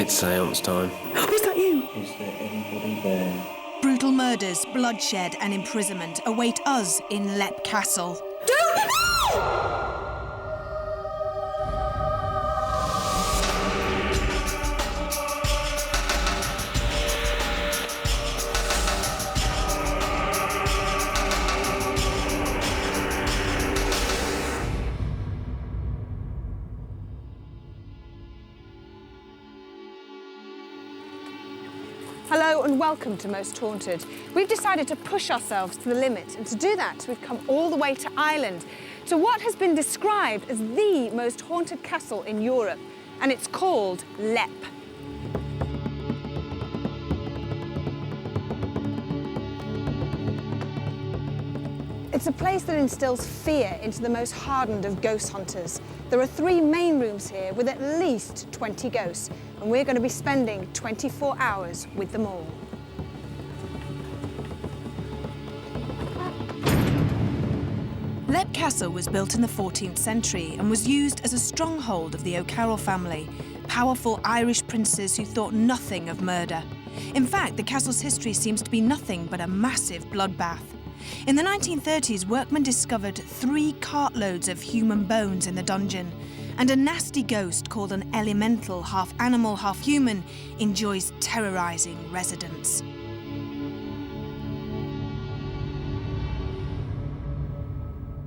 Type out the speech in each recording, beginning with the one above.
It's séance time. Was that you? Is there anybody there? Brutal murders, bloodshed and imprisonment await us in Lep Castle. Hello and welcome to Most Haunted. We've decided to push ourselves to the limit, and to do that we've come all the way to Ireland, to what has been described as the most haunted castle in Europe, and it's called Lep. It's a place that instills fear into the most hardened of ghost hunters. There are 3 main rooms here with at least 20 ghosts, and we're going to be spending 24 hours with them all. Lep Castle was built in the 14th century and was used as a stronghold of the O'Carroll family, powerful Irish princes who thought nothing of murder. In fact, the castle's history seems to be nothing but a massive bloodbath. In the 1930s, workmen discovered 3 cartloads of human bones in the dungeon, and a nasty ghost called an elemental, half animal, half human, enjoys terrorising residents.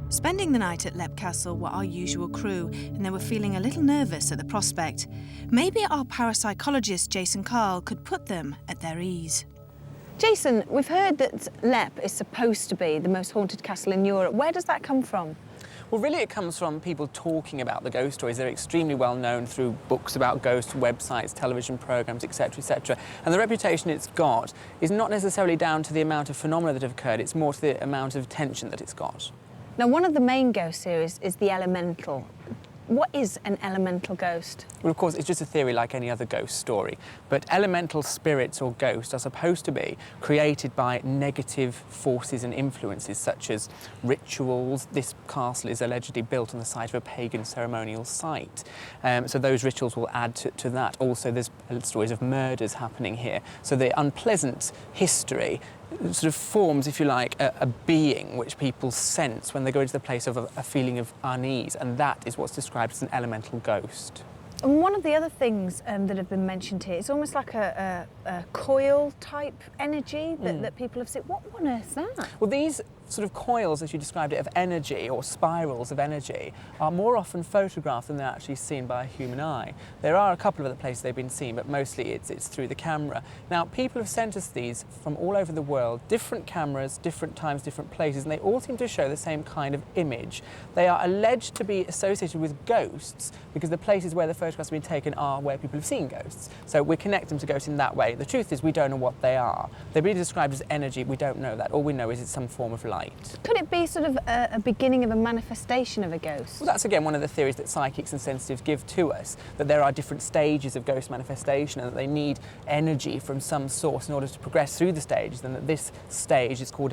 Spending the night at Lep Castle were our usual crew, and they were feeling a little nervous at the prospect. Maybe our parapsychologist Jason Carl could put them at their ease. Jason, we've heard that Lep is supposed to be the most haunted castle in Europe. Where does that come from? Well, really it comes from people talking about the ghost stories. They're extremely well known through books about ghosts, websites, television programmes, etc., etc. And the reputation it's got is not necessarily down to the amount of phenomena that have occurred, it's more to the amount of attention that it's got. Now, one of the main ghosts here is the elemental. What is an elemental ghost? Well, of course, it's just a theory like any other ghost story. But elemental spirits or ghosts are supposed to be created by negative forces and influences, such as rituals. This castle is allegedly built on the site of a pagan ceremonial site. So those rituals will add to that. Also, there's stories of murders happening here. So the unpleasant history sort of forms, if you like, a being which people sense when they go into the place of a feeling of unease, and that is what's described as an elemental ghost. And one of the other things that have been mentioned here, it's almost like a coil-type energy that people have seen. What on earth is that? Well, these sort of coils, as you described it, of energy, or spirals of energy, are more often photographed than they're actually seen by a human eye. There are a couple of other places they've been seen, but mostly it's through the camera. Now, people have sent us these from all over the world, different cameras, different times, different places, and they all seem to show the same kind of image. They are alleged to be associated with ghosts because the places where the photographs have been taken are where people have seen ghosts. So we connect them to ghosts in that way. The truth is we don't know what they are. They're really described as energy. We don't know that. All we know is it's some form of light. Could it be sort of a beginning of a manifestation of a ghost? Well, that's again one of the theories that psychics and sensitives give to us, that there are different stages of ghost manifestation and that they need energy from some source in order to progress through the stages, and that this stage is called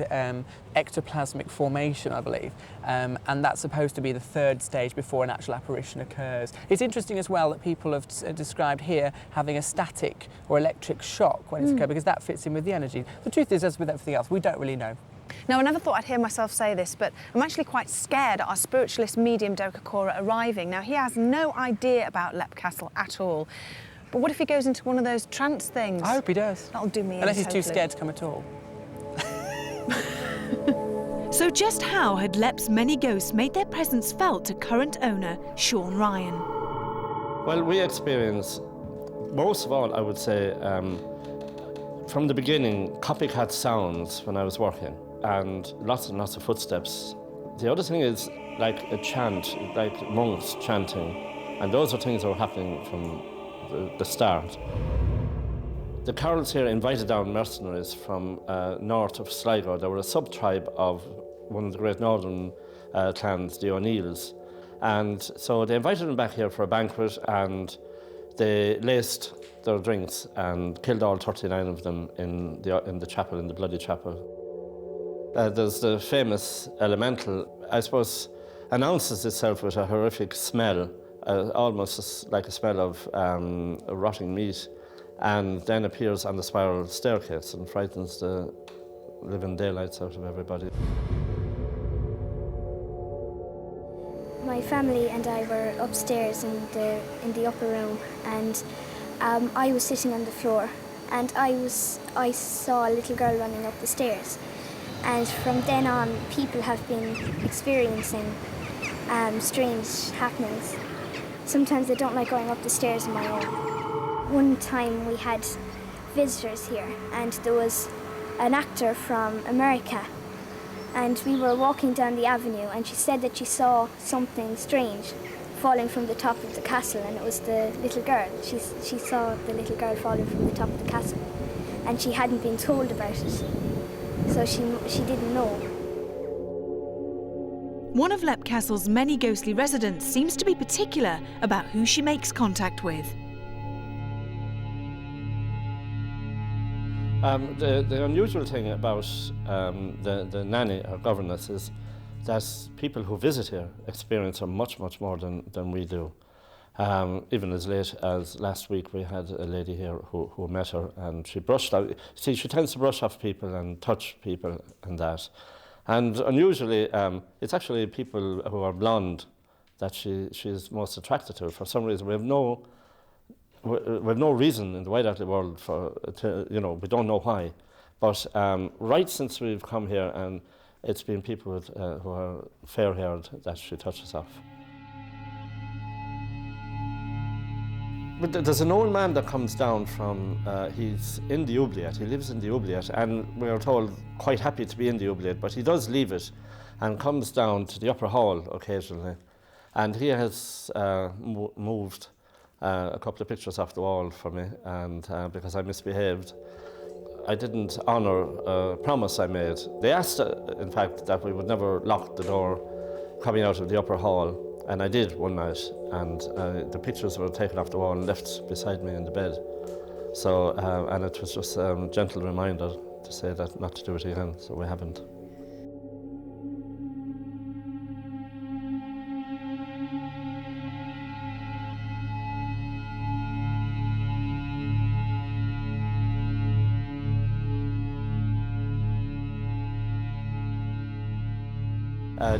ectoplasmic formation, I believe, and that's supposed to be the 3rd stage before an actual apparition occurs. It's interesting as well that people have described here having a static or electric shock when it's occurred, because that fits in with the energy. The truth is, as with everything else, we don't really know. Now, I never thought I'd hear myself say this, but I'm actually quite scared at our spiritualist medium Dokakora arriving. Now, he has no idea about Lep Castle at all. But what if he goes into one of those trance things? I hope he does. That'll do me in. Unless he's totally. too scared to come at all. So just how had Lep's many ghosts made their presence felt to current owner Sean Ryan? Well, we experience, most of all, I would say, from the beginning, copycat sounds when I was working, and lots of footsteps. The other thing is like a chant, like monks chanting, and those are things that were happening from the start. The Carrolls here invited down mercenaries from north of Sligo. They were a sub-tribe of one of the great northern clans, the O'Neills. And so they invited them back here for a banquet, and they laced their drinks and killed all 39 of them in the chapel, in the bloody chapel. There's the famous elemental, I suppose, announces itself with a horrific smell, almost like a smell of rotting meat. and then appears on the spiral staircase and frightens the living daylights out of everybody. My family and I were upstairs in the upper room, and I was sitting on the floor, and I saw a little girl running up the stairs. And from then on, people have been experiencing strange happenings. Sometimes I don't like going up the stairs on my own. One time we had visitors here, and there was an actor from America, and we were walking down the avenue, and she said that she saw something strange falling from the top of the castle, and it was the little girl. She saw the little girl falling from the top of the castle, and she hadn't been told about it, so she didn't know. One of Leap Castle's many ghostly residents seems to be particular about who she makes contact with. The unusual thing about the nanny or governess is that people who visit here experience her much, much more than we do. Even as late as last week, we had a lady here who met her, and she brushed out. See, she tends to brush off people and touch people and that. And unusually, it's actually people who are blonde that she's most attracted to. For some reason, we have no reason in the wide out world we don't know why. But right since we've come here, and it's been people who are fair-haired that she touches off. But there's an old man that comes down from, he's in the oubliette, he lives in the oubliette, and we're told quite happy to be in the oubliette, but he does leave it and comes down to the upper hall occasionally. And he has moved a couple of pictures off the wall for me, and because I misbehaved, I didn't honour a promise I made. They asked, in fact, that we would never lock the door coming out of the upper hall, and I did one night, and the pictures were taken off the wall and left beside me in the bed. So, and it was just a gentle reminder to say that not to do it again, so we haven't.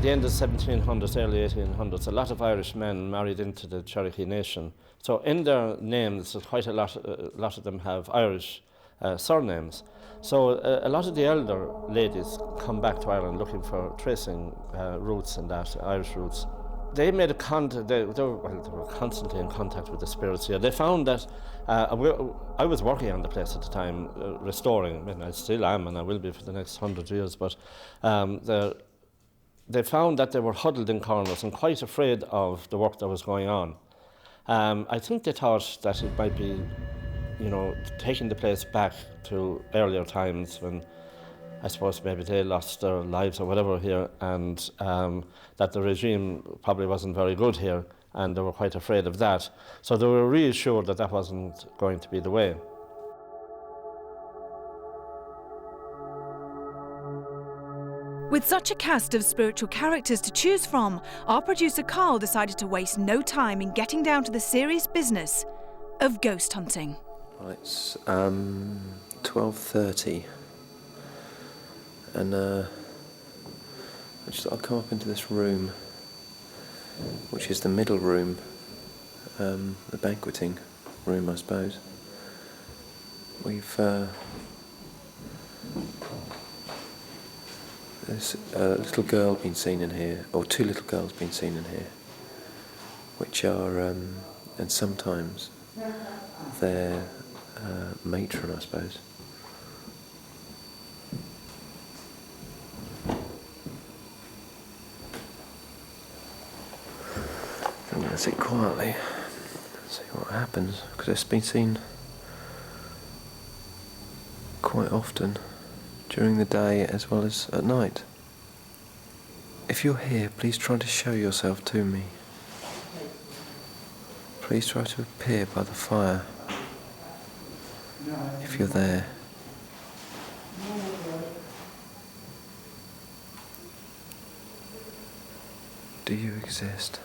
The end of 1700s, early 1800s, a lot of Irish men married into the Cherokee Nation. So in their names, quite a lot of them have Irish surnames. So a lot of the elder ladies come back to Ireland looking for tracing roots and that, Irish roots. They made they were constantly in contact with the spirits here. They found that, I was working on the place at the time, restoring, I mean, I still am and I will be for the next 100 years, but they found that they were huddled in corners and quite afraid of the work that was going on. I think they thought that it might be, taking the place back to earlier times when I suppose maybe they lost their lives or whatever here, and that the regime probably wasn't very good here, and they were quite afraid of that. So they were reassured that that wasn't going to be the way. With such a cast of spiritual characters to choose from, our producer Carl decided to waste no time in getting down to the serious business of ghost hunting. Well, it's 12:30, and I just thought I'd come up into this room, which is the middle room, the banqueting room, I suppose. We've there's a little girl been seen in here, or two little girls been seen in here, which are, and sometimes they're matron, I suppose. I'm going to sit quietly and see what happens, because it's been seen quite often during the day as well as at night. If you're here, please try to show yourself to me. Please try to appear by the fire if you're there. Do you exist?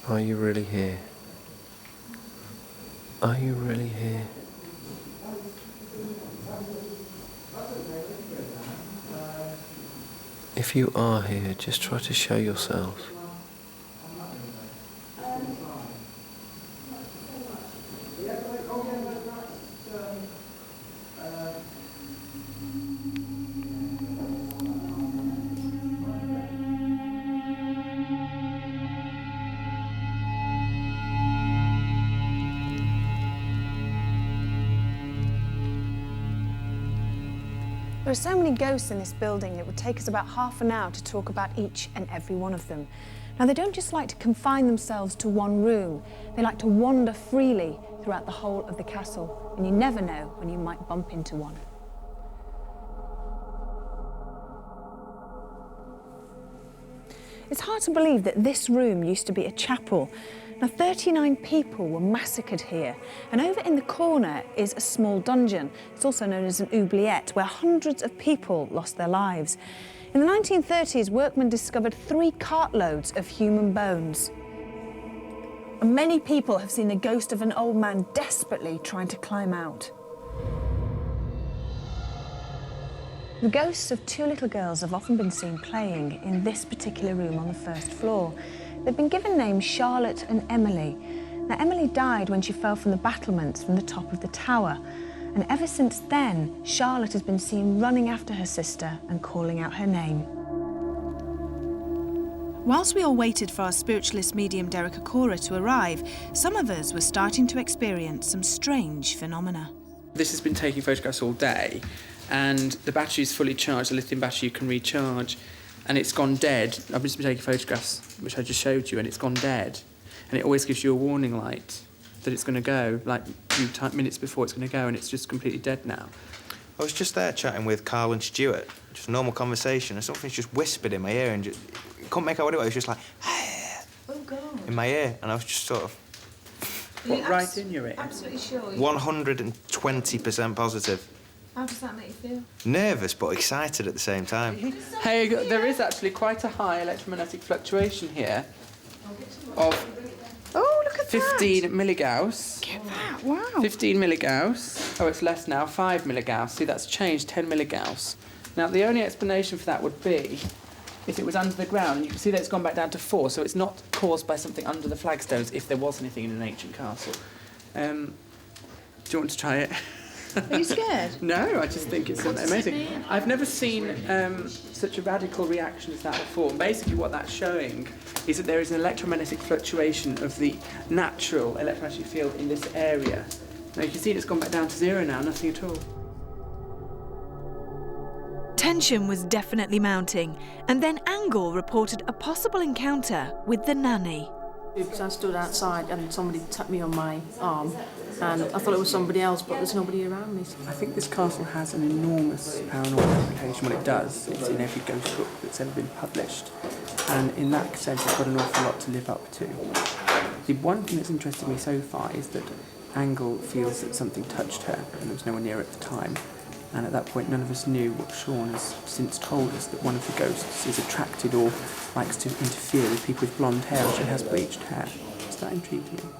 Are you really here? Are you really here? If you are here, just try to show yourselves. There are so many ghosts in this building, it would take us about half an hour to talk about each and every one of them. Now, they don't just like to confine themselves to one room, they like to wander freely throughout the whole of the castle, and you never know when you might bump into one. It's hard to believe that this room used to be a chapel. Now, 39 people were massacred here, and over in the corner is a small dungeon. It's also known as an oubliette, where hundreds of people lost their lives. In the 1930s, workmen discovered 3 cartloads of human bones. And many people have seen the ghost of an old man desperately trying to climb out. The ghosts of 2 little girls have often been seen playing in this particular room on the first floor. They've been given names Charlotte and Emily. Now, Emily died when she fell from the battlements from the top of the tower. And ever since then, Charlotte has been seen running after her sister and calling out her name. Whilst we all waited for our spiritualist medium Derek Akora to arrive, some of us were starting to experience some strange phenomena. This has been taking photographs all day, and the battery is fully charged, the lithium battery you can recharge, and it's gone dead. I've just been taking photographs, which I just showed you, and it's gone dead. And it always gives you a warning light that it's going to go, like a few minutes before it's going to go, and it's just completely dead now. I was just there chatting with Carl and Stuart, just a normal conversation, and something's just whispered in my ear, and couldn't make out what it was. It was just like, oh God, in my ear, and I was just sort of... What, right in your ear? Absolutely sure. 120% positive. How does that make you feel? Nervous, but excited at the same time. Hey, there is actually quite a high electromagnetic fluctuation here of Oh, look at 15 that! milligauss. Get that, wow. 15 milligauss. Oh, it's less now, 5 milligauss. See, that's changed, 10 milligauss. Now, the only explanation for that would be if it was under the ground, and you can see that it's gone back down to 4, so it's not caused by something under the flagstones, if there was anything in an ancient castle. Do you want to try it? Are you scared? No, I just think it's amazing. I've never seen such a radical reaction as that before. And basically what that's showing is that there is an electromagnetic fluctuation of the natural electromagnetic field in this area. Now you can see it's gone back down to 0 now, nothing at all. Tension was definitely mounting, and then Angle reported a possible encounter with the nanny. Because I stood outside and somebody tapped me on my arm, and I thought it was somebody else, but there's nobody around me. I think this castle has an enormous paranormal reputation. What it does, it's in every ghost book that's ever been published, and in that sense it's got an awful lot to live up to. The one thing that's interested me so far is that Angle feels that something touched her, and there was no one near at the time. And at that point, none of us knew what Sean has since told us, that one of the ghosts is attracted or likes to interfere with people with blonde hair, or she has bleached hair. Does that intrigue you?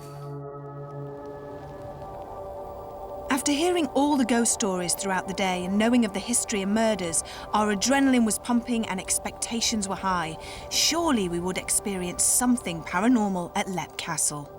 After hearing all the ghost stories throughout the day and knowing of the history and murders, our adrenaline was pumping and expectations were high. Surely we would experience something paranormal at Leap Castle.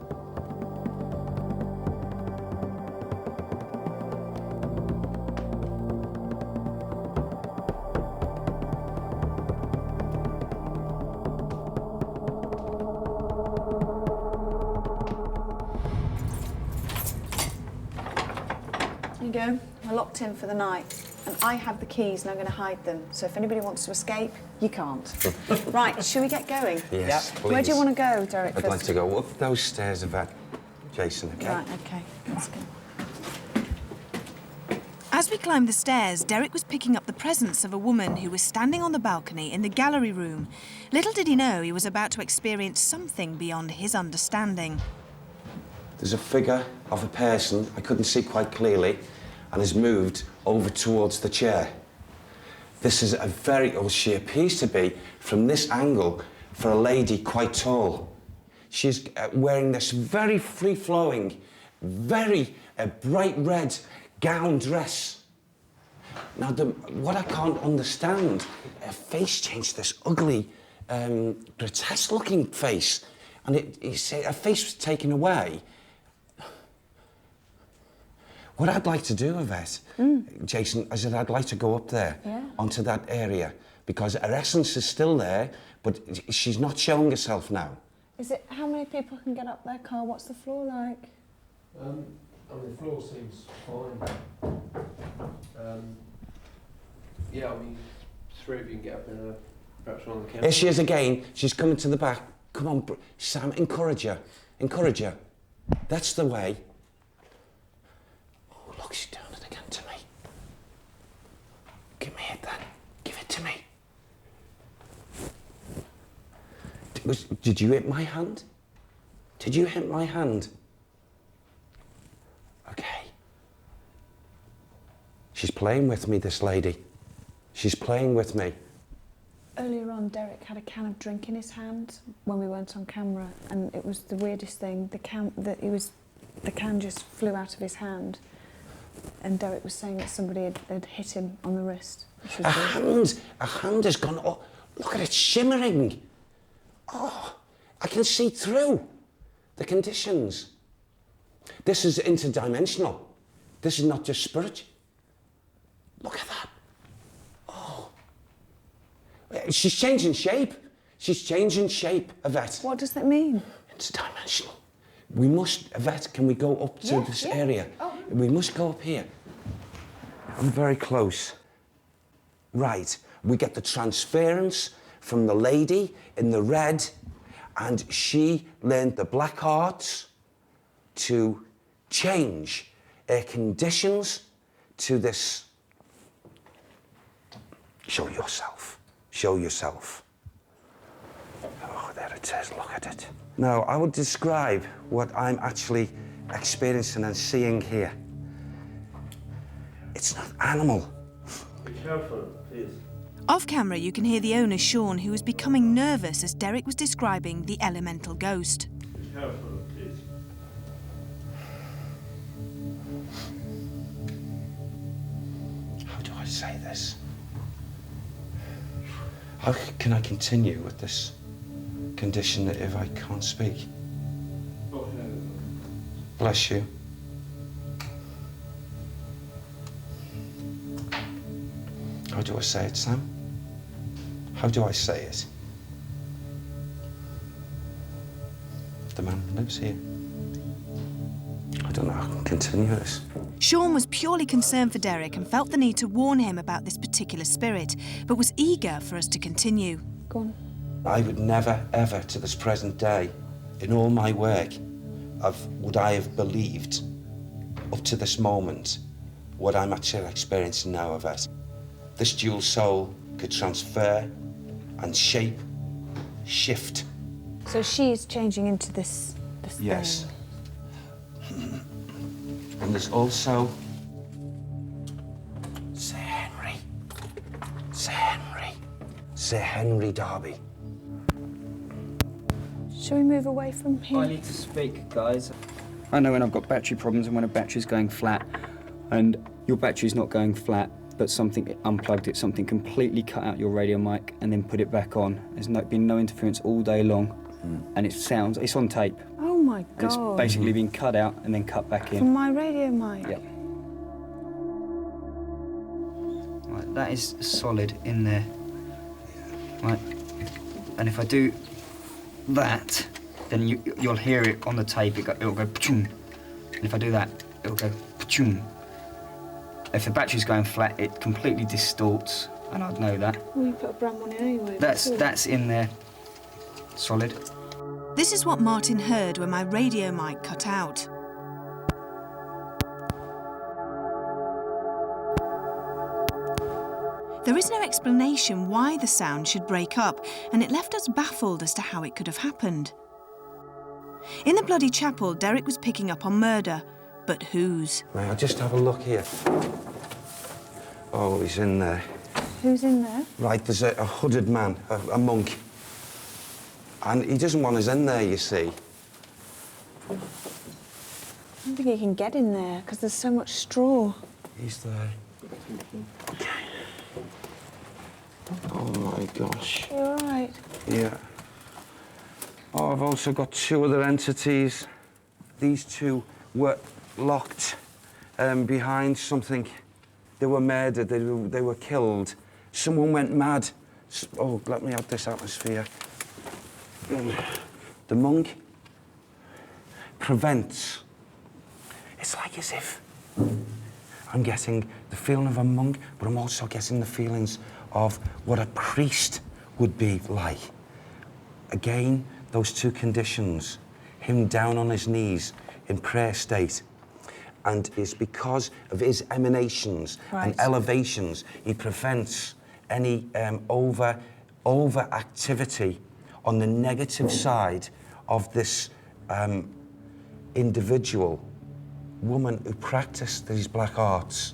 Here you go. We're locked in for the night, and I have the keys and I'm going to hide them. So if anybody wants to escape, you can't. Right, shall we get going? Yes, please. Where do you want to go, Derek? I'd like to go up those stairs of Jason, okay? Right, okay. Let's go. As we climbed the stairs, Derek was picking up the presence of a woman who was standing on the balcony in the gallery room. Little did he know he was about to experience something beyond his understanding. There's a figure of a person I couldn't see quite clearly and has moved over towards the chair. This is or she appears to be, from this angle, for a lady quite tall. She's wearing this very free-flowing very bright red gown dress. Now, what I can't understand, her face changed, this ugly, grotesque-looking face, and her face was taken away. What I'd like to do with it, Jason, is that I'd like to go up there, onto that area, because her essence is still there, but she's not showing herself now. Is it, how many people can get up there, Carl? What's the floor like? I mean, the floor seems fine. Yeah, I mean, 3 of you can get up in perhaps one on the camera. Here she is again. She's coming to the back. Come on, Sam, encourage her. Encourage her. That's the way. Oh, look, she's doing it again to me. Give me it then. Give it to me. Did you hit my hand? Did you hit my hand? Okay. She's playing with me, this lady. She's playing with me. Earlier on, Derek had a can of drink in his hand when we weren't on camera, and it was the weirdest thing. The can just flew out of his hand, and Derek was saying that somebody had hit him on the wrist. A hand has gone up. Look at it shimmering. Oh, I can see through the conditions. This is interdimensional. This is not just spirit. Look at that. Oh. She's changing shape. She's changing shape, Yvette. What does that mean? Interdimensional. We must, Yvette, can we go up to this area? Oh. We must go up here. I'm very close. Right, we get the transference from the lady in the red, and she learned the black arts to change her conditions to this. Show yourself. Show yourself. Oh, there it is, look at it. Now, I would describe what I'm actually experiencing and seeing here. It's not animal. Be careful, please. Off camera, you can hear the owner, Sean, who was becoming nervous as Derek was describing the elemental ghost. Be careful, please. How do I say this? How can I continue with this condition if I can't speak? Bless you. How do I say it, Sam? How do I say it? The man lives here. I don't know how I can continue this. Sean was purely concerned for Derek and felt the need to warn him about this particular spirit, but was eager for us to continue. Go on. I would never, ever, to this present day, in all my work, would I have believed, up to this moment, what I'm actually experiencing now of it. This dual soul could transfer and shape, shift. So she's changing into this Yes. thing. And there's also Sir Henry. Sir Henry. Sir Henry Darby. Shall we move away from here? I need to speak, guys. I know when I've got battery problems and when a battery's going flat, and your battery's not going flat, but something unplugged it, something completely cut out your radio mic and then put it back on. There's been no interference all day long, and it's on tape. Oh my God. It's basically been cut out and then cut back in. From my radio mic? Yep. Right, that is solid in there. Right, and if I do that, then you'll hear it on the tape. It'll go p'choom. And if I do that, it'll go p'choom. If the battery's going flat, it completely distorts, and I'd know that. Well, you put a brand one in anyway. That's in there, solid. This is what Martin heard when my radio mic cut out. There is no explanation why the sound should break up, and it left us baffled as to how it could have happened. In the bloody chapel, Derek was picking up on murder, but whose? May I just have a look here? Oh, he's in there. Who's in there? Right, there's a hooded man, a monk. And he doesn't want us in there, you see. don't think you can get in there because there's so much straw. He's there. Okay. Oh my gosh. You're all right. Yeah. Oh, I've also got two other entities. These two were locked behind something. They were murdered, they were killed. Someone went mad. Oh, let me out this atmosphere. The monk prevents. It's like as if I'm getting the feeling of a monk, but I'm also getting the feelings of what a priest would be like. Again, those two conditions, him down on his knees in prayer state, and it's because of his emanations and elevations, he prevents any over activity on the negative side of this individual woman who practiced these black arts.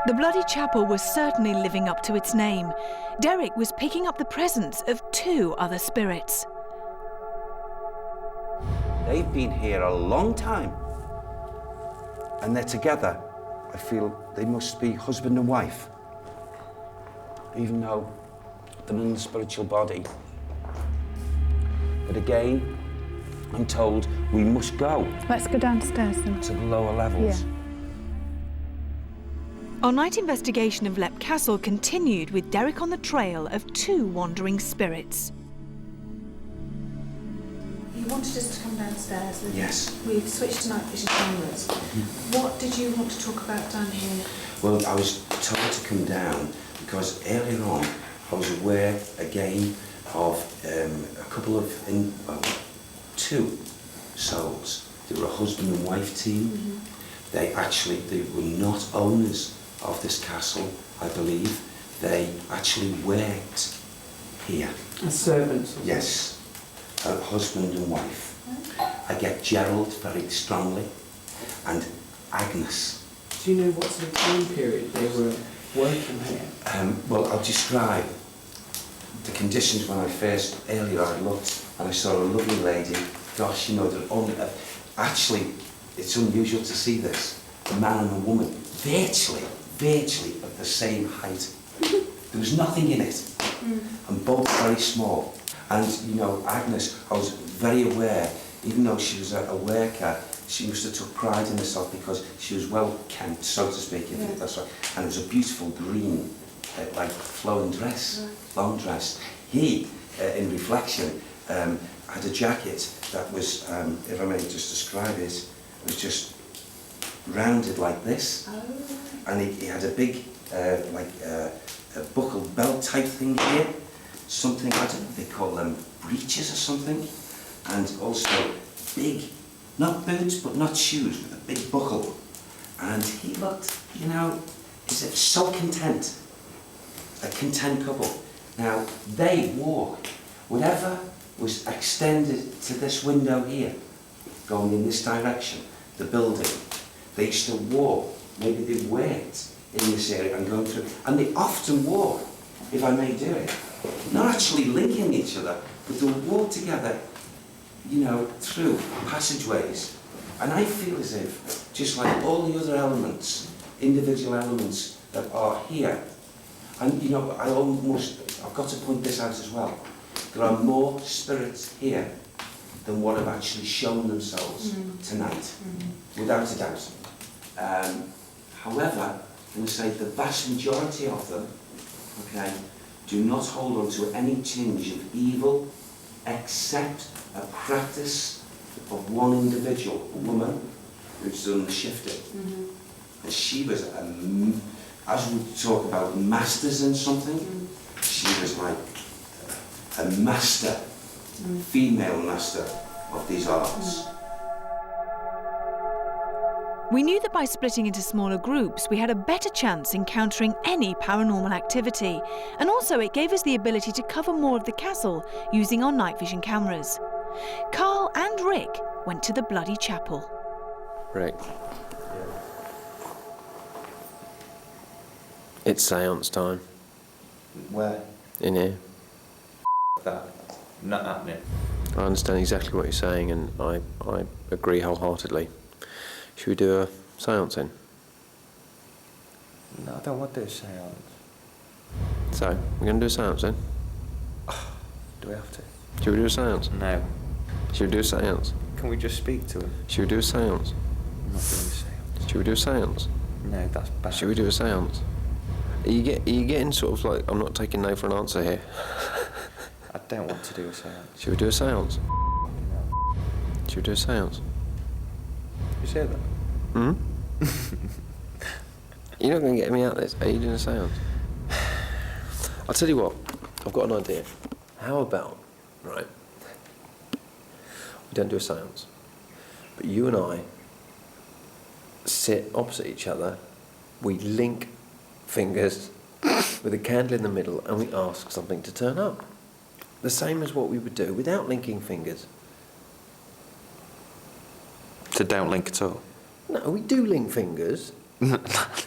The Bloody Chapel was certainly living up to its name. Derek was picking up the presence of two other spirits. They've been here a long time, and they're together. I feel they must be husband and wife, even though they're in the spiritual body. But again, I'm told we must go. Let's go downstairs then. To the lower levels. Yeah. Our night investigation of Lepp Castle continued with Derek on the trail of two wandering spirits. You wanted us to come downstairs. Yes. We've switched to night vision cameras. What did you want to talk about down here? Well, I was told to come down because earlier on I was aware again of a couple of, two souls. They were a husband and wife team. They were not owners of this castle, I believe. They actually worked here. As servants? Yes, a husband and wife. I get Gerald very strongly, and Agnes. Do you know what sort of time period they were working here? Well, I'll describe the conditions when earlier I looked and I saw a lovely lady. Gosh, you know, actually, it's unusual to see this. A man and a woman, virtually of the same height. There was nothing in it, and both very small. And, you know, Agnes, I was very aware, even though she was a worker, she must have took pride in herself because she was well kempt, so to speak, if that's right. And it was a beautiful green, like flowing dress, long dress. He, in reflection, had a jacket that was, if I may just describe it, was just rounded like this. And he had a big, a buckled belt type thing here. Something, I don't know if they call them breeches or something. And also big, not boots, but not shoes, with a big buckle. And he looked, you know, as if so content. A content couple. Now, they walk, whatever was extended to this window here, going in this direction, the building, they used to walk, maybe they worked in this area and going through, and they often walk, if I may do it, not actually linking each other, but they'll walk together, you know, through passageways. And I feel as if, just like all the other elements, individual elements that are here, and you know, I've got to point this out as well. There are more spirits here than what have actually shown themselves tonight, without a doubt. However, I'm going to say the vast majority of them, okay, do not hold on to any tinge of evil, except a practice of one individual, a woman, who's done the shifting. And she was, as we talk about masters in something, she was like a master, female master of these arts. We knew that by splitting into smaller groups, we had a better chance encountering any paranormal activity. And also it gave us the ability to cover more of the castle using our night vision cameras. Carl and Rick went to the Bloody Chapel. Rick. It's séance time. Where? In here. That. Not happening. I understand exactly what you're saying, and I agree wholeheartedly. Should we do a séance then? No, I don't want to do a séance. So, we're going to do a séance then? Do we have to? Should we do a séance? No. Should we do a séance? Can we just speak to him? Should we do a séance? I'm not doing a séance. Should we do a séance? No, that's bad. Should we do a séance? Are you getting sort of like, I'm not taking no for an answer here. I don't want to do a séance. Should we do a séance? No. Should we do a séance? You say that? Hmm? You're not going to get me out of this. Are you doing a séance? I'll tell you what, I've got an idea. How about, right, we don't do a séance, but you and I sit opposite each other, we link fingers with a candle in the middle, and we ask something to turn up. The same as what we would do without linking fingers. So don't link at all? No, we do link fingers.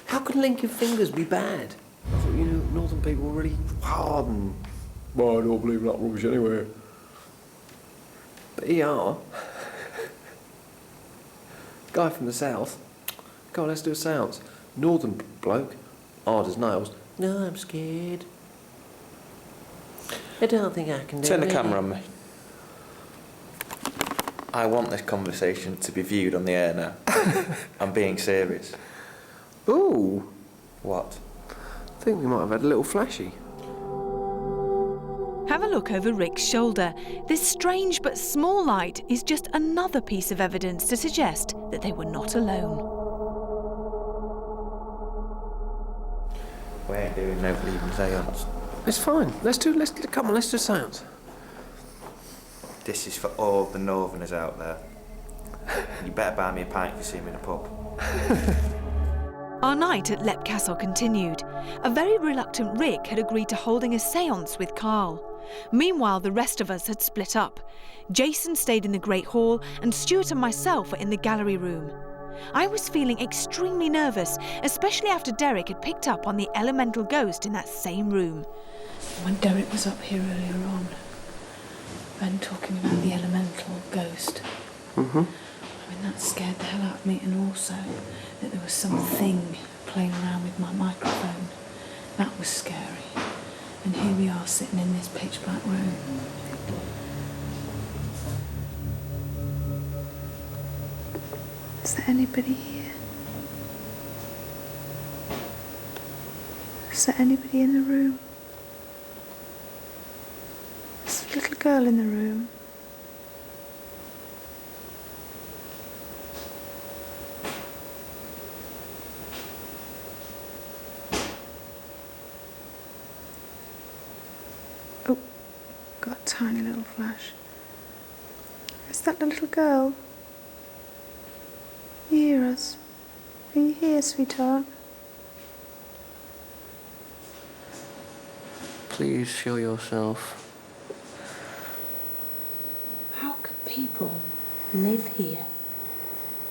How can linking fingers be bad? I thought, you know, northern people were really hard and... Well, I don't believe in that rubbish anyway. But here you are. Guy from the south. Go on, let's do a séance. Northern bloke, hard as nails. No, I'm scared. I don't think I can do it. Turn the camera on me. I want this conversation to be viewed on the air now. I'm being serious. Ooh. What? I think we might have had a little flashy. Have a look over Rick's shoulder. This strange but small light is just another piece of evidence to suggest that they were not alone. We ain't doing no bleeding séance. It's fine. Come on, let's do a séance. This is for all the northerners out there. You better buy me a pint if you see me in a pub. Our night at Lepp Castle continued. A very reluctant Rick had agreed to holding a séance with Carl. Meanwhile, the rest of us had split up. Jason stayed in the Great Hall and Stuart and myself were in the gallery room. I was feeling extremely nervous, especially after Derek had picked up on the elemental ghost in that same room. When Derek was up here earlier on and talking about the elemental ghost, I mean, that scared the hell out of me, and also that there was something playing around with my microphone. That was scary. And here we are sitting in this pitch black room. Is there anybody here? Is there anybody in the room? Is there a little girl in the room? Oh, got a tiny little flash. Is that the little girl? You hear us? Are you here, sweetheart? Please show yourself. How can people live here?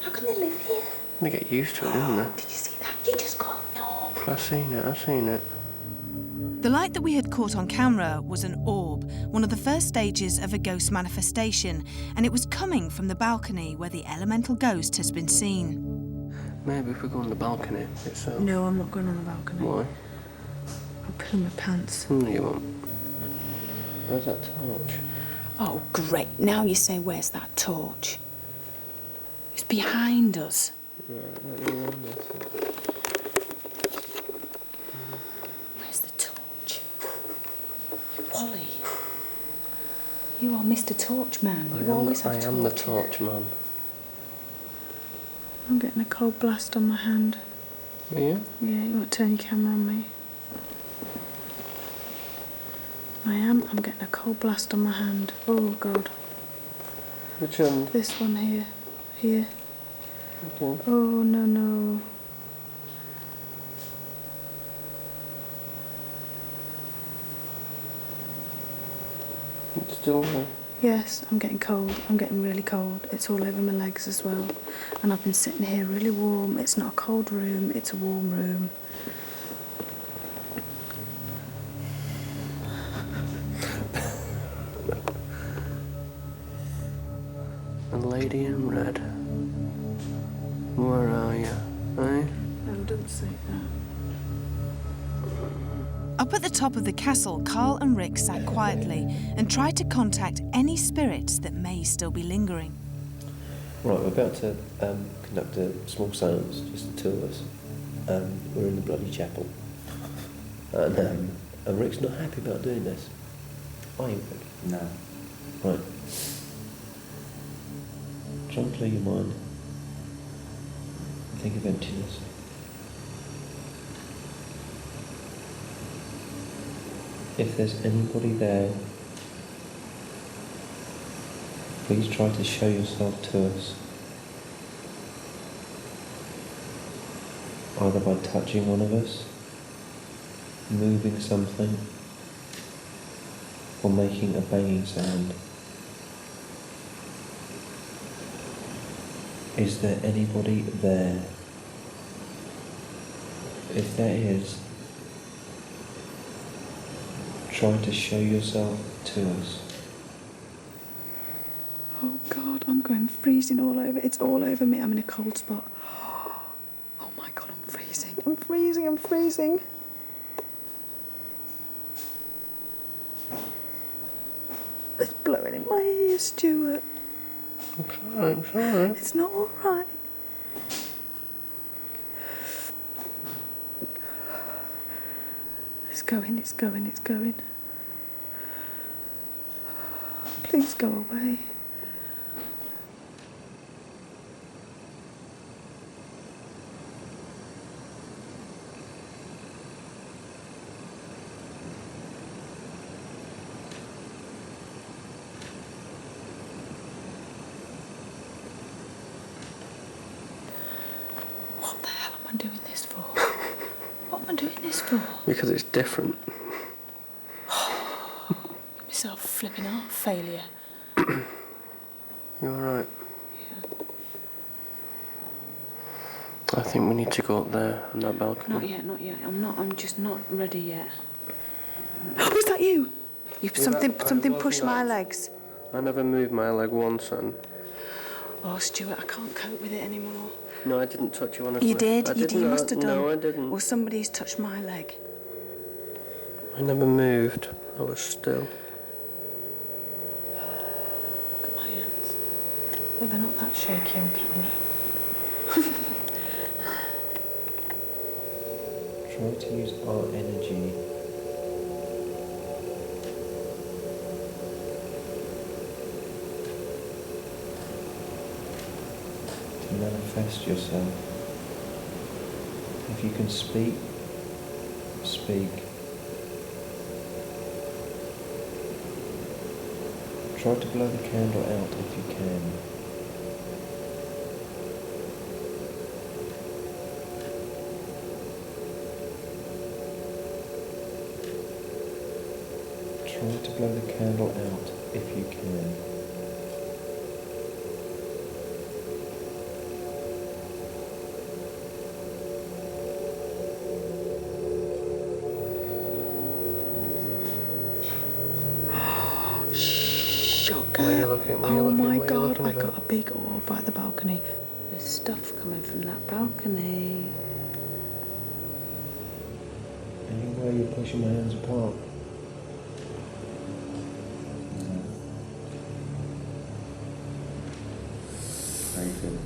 How can they live here? They get used to it, don't they? Did you see that? You just called no. I've seen it. The light that we had caught on camera was an orb, one of the first stages of a ghost manifestation, and it was coming from the balcony where the elemental ghost has been seen. Maybe if we go on the balcony itself. No, I'm not going on the balcony. Why? I'll poo my pants. No, you won't. Where's that torch? Oh, great. Now you say, where's that torch? It's behind us. Where's the torch? Wally. You are Mr. Torch Man. You always have I am the torch man. I'm getting a cold blast on my hand. Are you? Yeah, you won't turn your camera on me. I am. I'm getting a cold blast on my hand. Oh, God. Which hand? This one here. Here. Okay. Oh, no, no. It's still there. Yes, I'm getting cold. I'm getting really cold. It's all over my legs as well. And I've been sitting here really warm. It's not a cold room, it's a warm room. lady in red. Where are you, eh? No, don't say that. Up at the top of the castle, Carl and Rick sat quietly and tried to contact any spirits that may still be lingering. Right, we're about to conduct a small séance, just the two of us. We're in the bloody chapel. And Rick's not happy about doing this. Are you, Rick? No. Right. Try and clear your mind. Think of emptiness. If there's anybody there, please try to show yourself to us. Either by touching one of us, moving something, or making a banging sound. Is there anybody there? If there is, try to show yourself to us. Oh God, I'm going freezing all over. It's all over me. I'm in a cold spot. Oh my God, I'm freezing. I'm freezing. I'm freezing. It's blowing in my ears, Stuart. I'm sorry. It's not all right. It's going, it's going, it's going. Please go away. What the hell am I doing this for? What am I doing this for? Because it's different. Myself flipping out, failure. You're alright. I think we need to go up there on that balcony. Not yet, not yet. I'm just not ready yet. Was that you? Something pushed my legs. I never moved my leg once, son. Oh, Stuart, I can't cope with it anymore. No, I didn't touch you on a You did? I You didn't. must have done. No, I didn't. Well, somebody's touched my leg. I never moved. I was still. Look at my hands. Well, they're not that shaky on camera. Try to use our energy to manifest yourself. If you can speak, speak. Try to blow the candle out if you can. Try to blow the candle out if you can. Shocker. Where are you looking? Where are you Oh looking? my Where are you God, looking I about? got a big orb at the balcony. There's stuff coming from that balcony. Anywhere you're pushing my hands apart. How you feeling?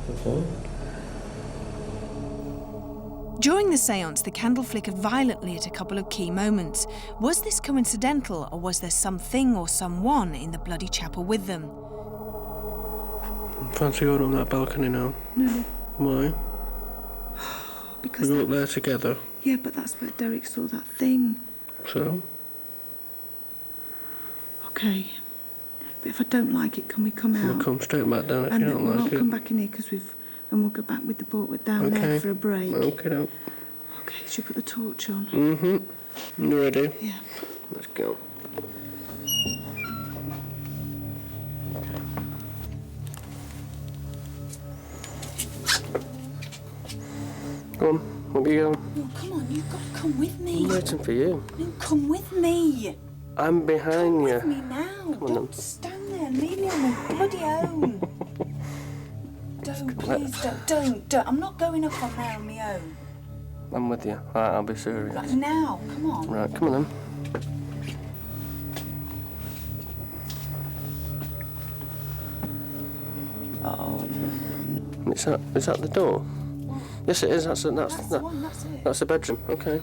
Feel fine? During the séance, the candle flickered violently at a couple of key moments. Was this coincidental, or was there something or someone in the bloody chapel with them? Fancy going on that balcony now? No, Why? because We go up there together. yeah, but that's where Derek saw that thing. So? Okay, but if I don't like it, can we come out? We'll come straight back down if and you we don't won't like come it. back in here because and we'll go back with the boat down there for a break. Okay, no. Okay, should we put the torch on? Mm-hmm. You ready? Yeah. Let's go. Go on, up you go. Oh, come on, you've got to come with me. I'm waiting for you. No, come with me. I'm behind you. With me now. Come on, Don't then. stand in there. Leave me on my bloody own. Don't, please, don't. I'm not going up on there on my own. I'm with you. Right, I'll be serious. Right, now, come on. Right, come on then. Oh. Is that the door? What? Yes, it is. That's the one, that's it. That's the bedroom. Okay.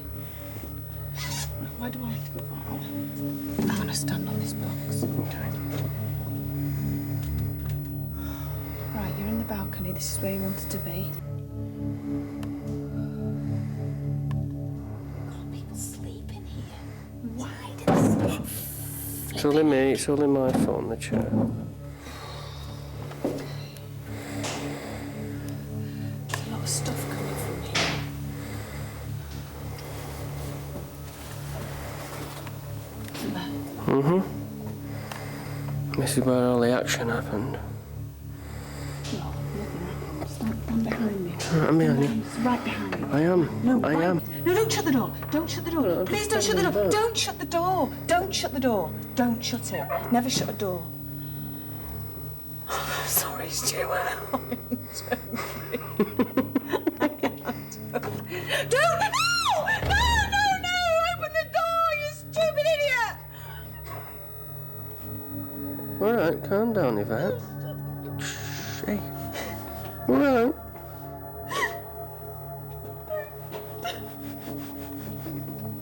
Why do I have to go on? I'm gonna stand on this box. Okay. Right, you're in the balcony. This is where you wanted to be. God, people sleep in here. Why do they sleep? It's only me. It's only my fault on the chair. There's a lot of stuff coming from here. Isn't there? Mm-hmm. This is where all the action happened. No, nothing happened. Stand behind me. I'm behind you. It's right behind me. I am. No, I am. No, don't shut the door. Don't shut the door. No, Please don't shut the door. Don't shut the door. Don't shut the door. Don't shut it. Never shut a door. Sorry, Stuart. Don't! No! Open the door, you stupid idiot! All right, calm down, Yvette. Hey. All right.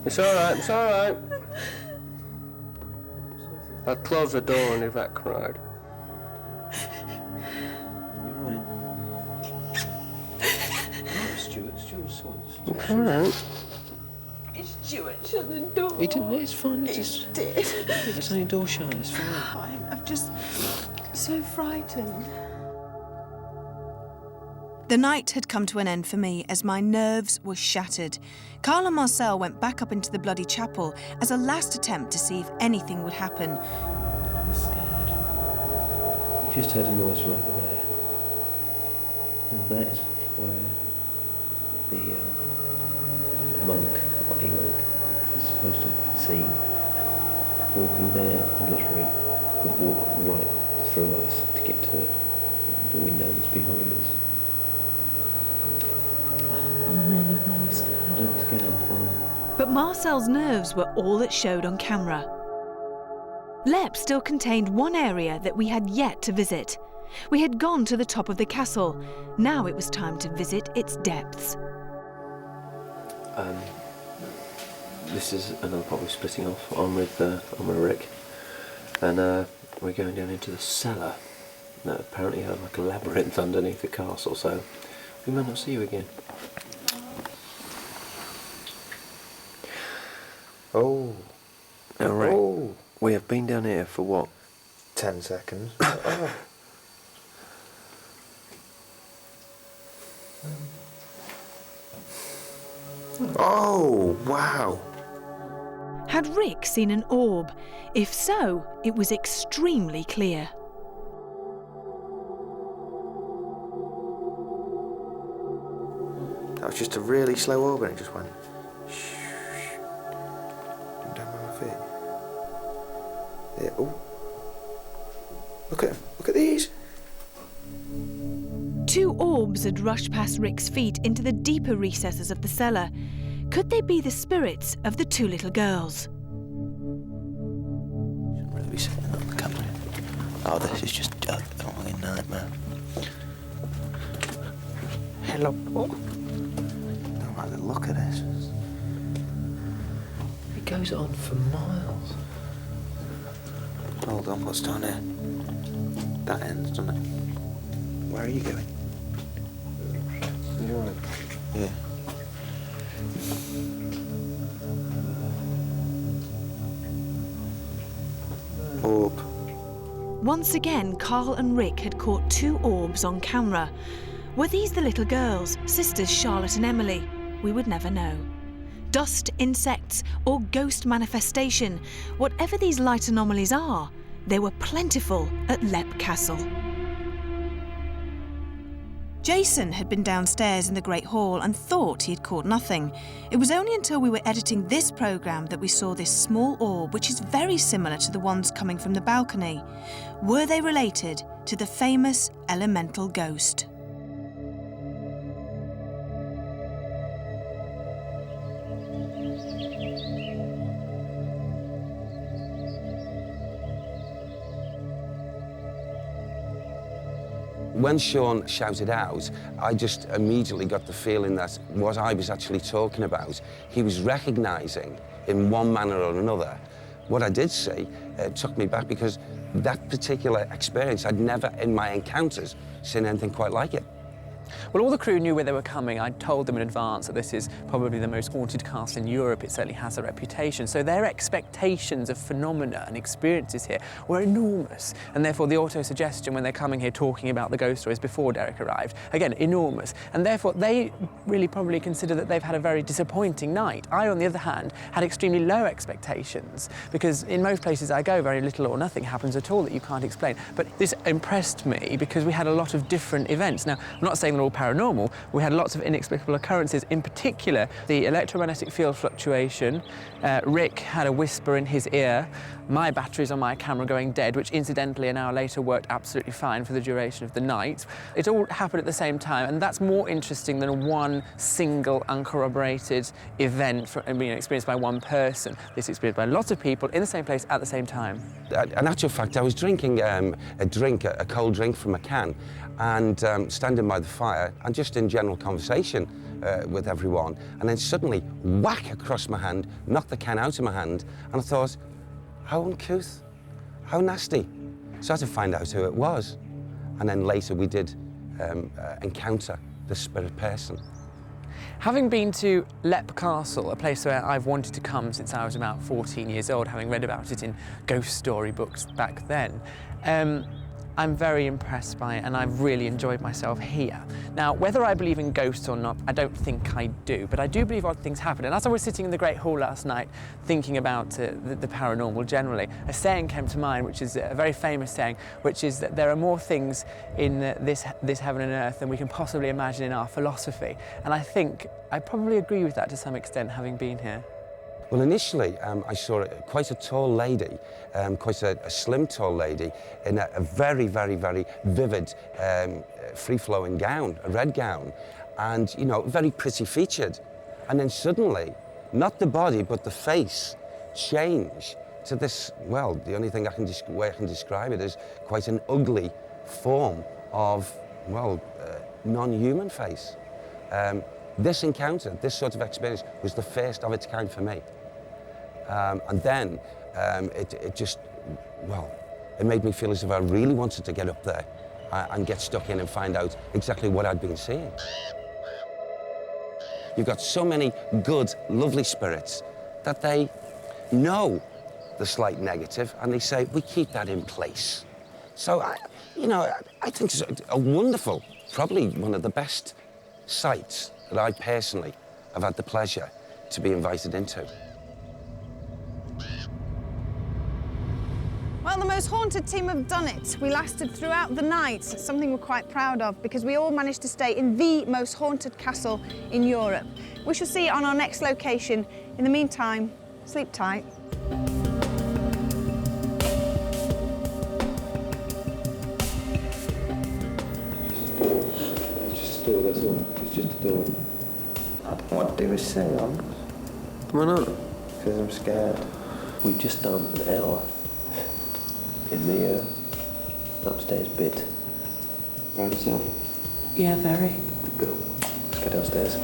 It's all right. It's all right. I closed the door and Yvette cried. All right. It's Stuart, shut the door. He didn't. It's fine. It's He just. did. It's only door shut. It's fine. I'm just so frightened. The night had come to an end for me as my nerves were shattered. Carl and Marcel went back up into the bloody chapel as a last attempt to see if anything would happen. I'm scared. We just heard a noise from over there. And that is where the monk, or a monk, is supposed to be seen walking there and literally would walk right through us to get to the window that's behind us. I'm really scared. Don't be scared, I'm fine. But Marcel's nerves were all that showed on camera. Lep still contained one area that we had yet to visit. We had gone to the top of the castle. Now it was time to visit its depths. This is another part we're splitting off. I'm with Rick, and we're going down into the cellar that apparently has like a labyrinth underneath the castle, so we might not see you again. Oh. Now, Rick, Oh. we have been down here for what? 10 seconds. Oh. Oh, wow. Had Rick seen an orb? If so, it was extremely clear. That was just a really slow orb and it just went shh, down by my feet. Yeah, oh. Look at him. Look at these. Two orbs had rushed past Rick's feet into the deeper recesses of the cellar. Could they be the spirits of the two little girls? Shouldn't really be sitting on the camera. Oh, this is just a fucking nightmare. Hello. Oh. Don't like the look of this. It goes on for miles. Hold on, what's down here? That ends, doesn't it? Where are you going? You're right. Yeah. Orb. Once again, Carl and Rick had caught two orbs on camera. Were these the little girls, sisters Charlotte and Emily? We would never know. Dust, insects, or ghost manifestation, whatever these light anomalies are, they were plentiful at Lep Castle. Jason had been downstairs in the Great Hall and thought he had caught nothing. It was only until we were editing this programme that we saw this small orb, which is very similar to the ones coming from the balcony. Were they related to the famous elemental ghost? When Sean shouted out, I just immediately got the feeling that what I was actually talking about, he was recognising in one manner or another. What I did see took me back, because that particular experience, I'd never in my encounters seen anything quite like it. Well, all the crew knew where they were coming. I'd told them in advance that this is probably the most haunted castle in Europe. It certainly has a reputation. So their expectations of phenomena and experiences here were enormous. And therefore the auto-suggestion when they're coming here talking about the ghost stories before Derek arrived, again, enormous. And therefore they really probably consider that they've had a very disappointing night. I, on the other hand, had extremely low expectations, because in most places I go, very little or nothing happens at all that you can't explain. But this impressed me because we had a lot of different events. Now, I'm not saying they're all paranormal. We had lots of inexplicable occurrences, in particular the electromagnetic field fluctuation. Rick had a whisper in his ear. My batteries on my camera going dead, which incidentally an hour later worked absolutely fine for the duration of the night. It all happened at the same time, and that's more interesting than one single uncorroborated event being experienced by one person. This is experienced by lots of people in the same place at the same time. In actual fact, I was drinking a cold drink from a can, and standing by the fire and just in general conversation with everyone, and then suddenly whack across my hand, knocked the can out of my hand, and I thought, how uncouth, how nasty. So I had to find out who it was, and then later we did encounter the spirit person. Having been to Lepp Castle, a place where I've wanted to come since I was about 14 years old, having read about it in ghost story books back then, I'm very impressed by it, and I've really enjoyed myself here. Now, whether I believe in ghosts or not, I don't think I do, but I do believe odd things happen. And as I was sitting in the Great Hall last night, thinking about the paranormal generally, a saying came to mind, which is a very famous saying, which is that there are more things in this heaven and earth than we can possibly imagine in our philosophy. And I think I probably agree with that to some extent, having been here. Well, initially, I saw quite a tall lady, quite a slim, tall lady, in a very, very, very vivid, free-flowing gown, a red gown, and, you know, very pretty featured. And then suddenly, not the body, but the face change to this, well, the only thing way I can describe it is quite an ugly form of, well, non-human face. This encounter, this sort of experience, was the first of its kind for me. And then it just, well, it made me feel as if I really wanted to get up there and get stuck in and find out exactly what I'd been seeing. You've got so many good, lovely spirits that they know the slight negative and they say, we keep that in place. So, I think it's a wonderful, probably one of the best sites that I personally have had the pleasure to be invited into. Well, the Most Haunted team have done it. We lasted throughout the night, something we're quite proud of, because we all managed to stay in the most haunted castle in Europe. We shall see you on our next location. In the meantime, sleep tight. It's just a door, that's all. It's just a door. I don't want to do a séance. Why not? Because I'm scared. We've just done an hour in the upstairs bit. Proud of yourself? Yeah, very. Good girl. Let's go downstairs.